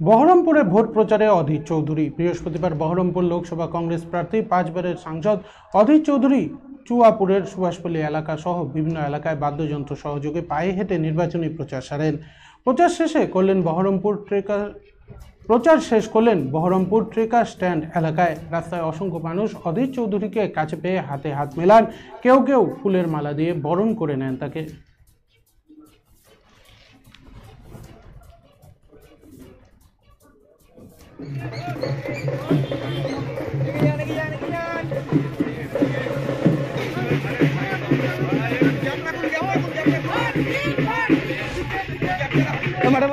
বহরমপুরে ভোট প্রচারে অধীর চৌধুরী। বৃহস্পতিবার বহরমপুর লোকসভা কংগ্রেস প্রার্থী 5 বারের সাংসদ অধীর চৌধুরী চুয়াপুরের সুভাষপল্লী এলাকা সহ বিভিন্ন এলাকায় বাদ্যযন্ত্র সহযোগে পায়ে হেঁটে নির্বাচনী প্রচার সারেন। প্রচার শেষ করলেন বহরমপুর ট্রেকার স্ট্যান্ড এলাকায়। রাস্তায় অসংখ্য মানুষ অধীর চৌধুরীকে কাছে পেয়ে হাতে হাত মেলান, কেউ কেউ ফুলের মালা দিয়ে বরণ করে নেন তাকে। Madam.